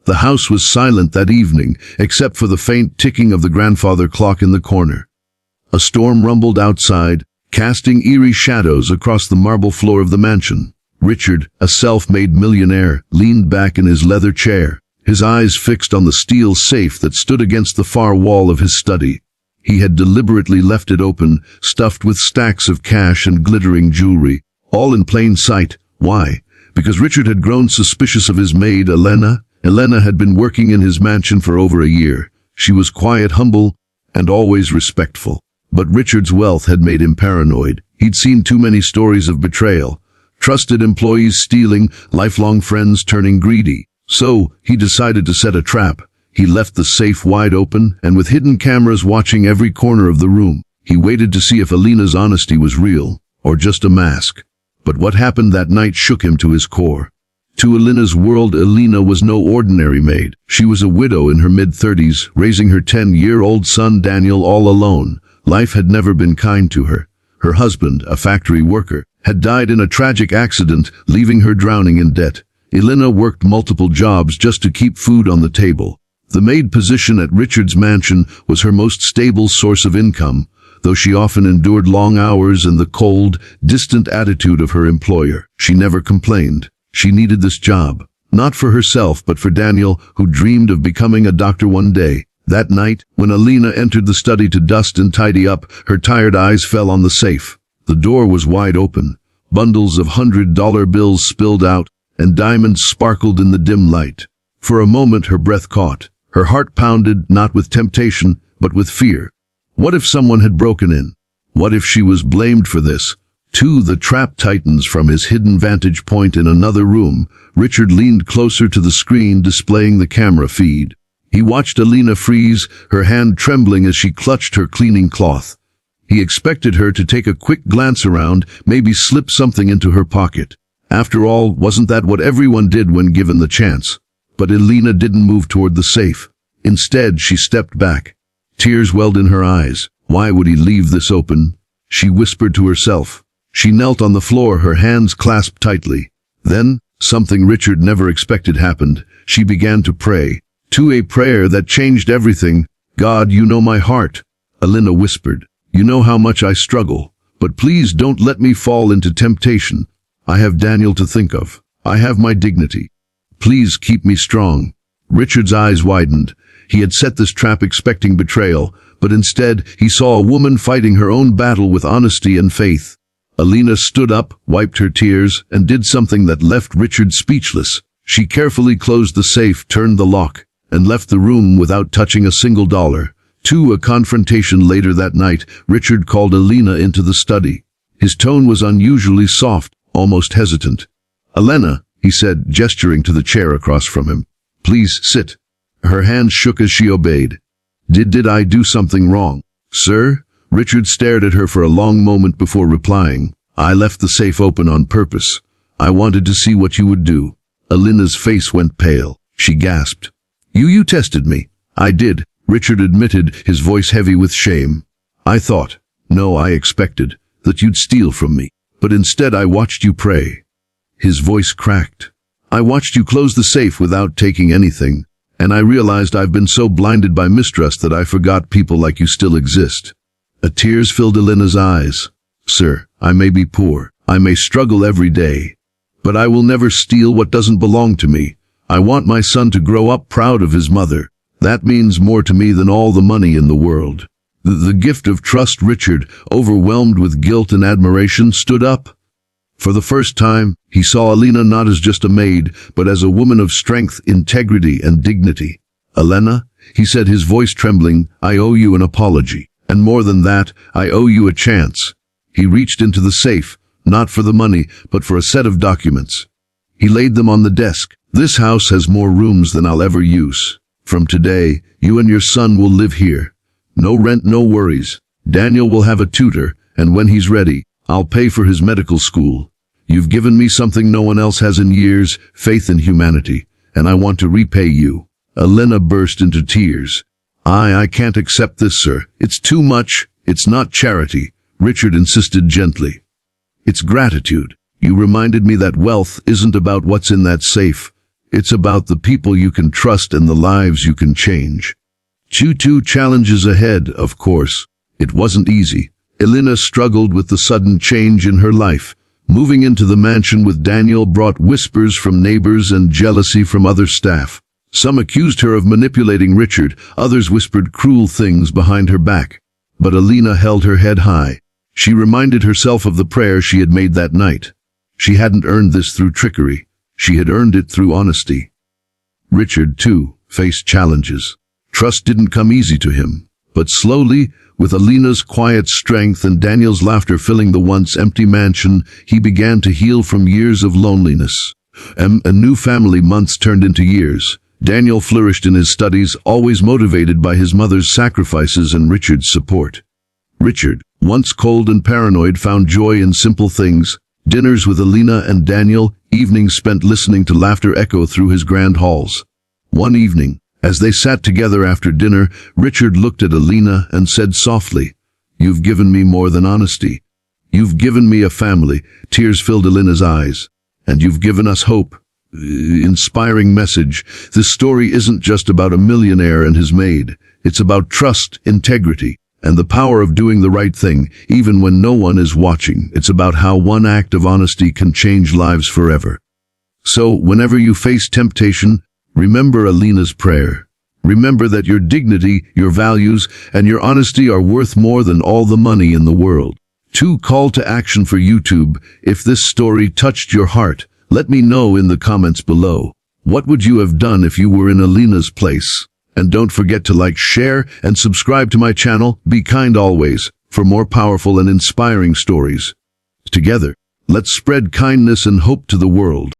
The house was silent that evening, except for the faint ticking of the grandfather clock in the corner. A storm rumbled outside, casting eerie shadows across the marble floor of the mansion. Richard, a self-made millionaire, leaned back in his leather chair, his eyes fixed on the steel safe that stood against the far wall of his study. He had deliberately left it open, stuffed with stacks of cash and glittering jewelry, all in plain sight. Why? Because Richard had grown suspicious of his maid, Elena. Elena had been working in his mansion for over a year. She was quiet, humble, and always respectful. But Richard's wealth had made him paranoid. He'd seen too many stories of betrayal. Trusted employees stealing, lifelong friends turning greedy. So, he decided to set a trap. He left the safe wide open, and with hidden cameras watching every corner of the room, he waited to see if Elena's honesty was real, or just a mask. But what happened that night shook him to his core. To Elena's world, Elena was no ordinary maid. She was a widow in her mid-30s, raising her 10-year-old son Daniel all alone. Life had never been kind to her. Her husband, a factory worker, had died in a tragic accident, leaving her drowning in debt. Elena worked multiple jobs just to keep food on the table. The maid position at Richard's mansion was her most stable source of income, though she often endured long hours and the cold, distant attitude of her employer. She never complained. She needed this job, not for herself but for Daniel, who dreamed of becoming a doctor one day. That night, when Elena entered the study to dust and tidy up, her tired eyes fell on the safe. The door was wide open. Bundles of $100 bills spilled out, and diamonds sparkled in the dim light. For a moment her breath caught. Her heart pounded, not with temptation, but with fear. What if someone had broken in? What if she was blamed for this? The trap tightens from his hidden vantage point in another room. Richard leaned closer to the screen displaying the camera feed. He watched Elena freeze, her hand trembling as she clutched her cleaning cloth. He expected her to take a quick glance around, maybe slip something into her pocket. After all, wasn't that what everyone did when given the chance? But Elena didn't move toward the safe. Instead, she stepped back. Tears welled in her eyes. Why would he leave this open? She whispered to herself. She knelt on the floor, her hands clasped tightly. Then, something Richard never expected happened. She began to pray. To a prayer that changed everything. God, you know my heart. Elena whispered. You know how much I struggle. But please don't let me fall into temptation. I have Daniel to think of. I have my dignity. Please keep me strong. Richard's eyes widened. He had set this trap expecting betrayal, but instead he saw a woman fighting her own battle with honesty and faith. Elena stood up, wiped her tears, and did something that left Richard speechless. She carefully closed the safe, turned the lock, and left the room without touching a single dollar. A confrontation later that night, Richard called Elena into the study. His tone was unusually soft, almost hesitant. Elena, he said, gesturing to the chair across from him. Please sit. Her hand shook as she obeyed. Did I do something wrong? Sir? Richard stared at her for a long moment before replying. I left the safe open on purpose. I wanted to see what you would do. Elena's face went pale. She gasped. You tested me. I did, Richard admitted, his voice heavy with shame. I expected, that you'd steal from me. But instead I watched you pray. His voice cracked. I watched you close the safe without taking anything, and I realized I've been so blinded by mistrust that I forgot people like you still exist. Tears filled Elena's eyes. Sir, I may be poor, I may struggle every day, but I will never steal what doesn't belong to me. I want my son to grow up proud of his mother. That means more to me than all the money in the world. The gift of trust. Richard, overwhelmed with guilt and admiration, stood up. For the first time, he saw Elena not as just a maid, but as a woman of strength, integrity, and dignity. Elena, he said, his voice trembling, I owe you an apology. And more than that, I owe you a chance. He reached into the safe, not for the money, but for a set of documents. He laid them on the desk. This house has more rooms than I'll ever use. From today, you and your son will live here. No rent, no worries. Daniel will have a tutor, and when he's ready, I'll pay for his medical school. You've given me something no one else has in years, faith in humanity, and I want to repay you. Elena burst into tears. I can't accept this, sir. It's too much. It's not charity, Richard insisted gently. It's gratitude. You reminded me that wealth isn't about what's in that safe. It's about the people you can trust and the lives you can change. Two challenges ahead, of course. It wasn't easy. Elena struggled with the sudden change in her life. Moving into the mansion with Daniel brought whispers from neighbors and jealousy from other staff. Some accused her of manipulating Richard, others whispered cruel things behind her back. But Elena held her head high. She reminded herself of the prayer she had made that night. She hadn't earned this through trickery. She had earned it through honesty. Richard, too, faced challenges. Trust didn't come easy to him. But slowly, with Elena's quiet strength and Daniel's laughter filling the once empty mansion, he began to heal from years of loneliness. A new family months turned into years. Daniel flourished in his studies, always motivated by his mother's sacrifices and Richard's support. Richard, once cold and paranoid, found joy in simple things. Dinners with Elena and Daniel, evenings spent listening to laughter echo through his grand halls. One evening, as they sat together after dinner, Richard looked at Elena and said softly, "You've given me more than honesty. You've given me a family." Tears filled Elena's eyes. "And you've given us hope." Inspiring message. This story isn't just about a millionaire and his maid. It's about trust, integrity, and the power of doing the right thing, even when no one is watching. It's about how one act of honesty can change lives forever. So, whenever you face temptation, remember Elena's prayer. Remember that your dignity, your values, and your honesty are worth more than all the money in the world. Call to action for YouTube. If this story touched your heart, let me know in the comments below. What would you have done if you were in Elena's place? And don't forget to like, share, and subscribe to my channel. Be kind always, for more powerful and inspiring stories. Together, let's spread kindness and hope to the world.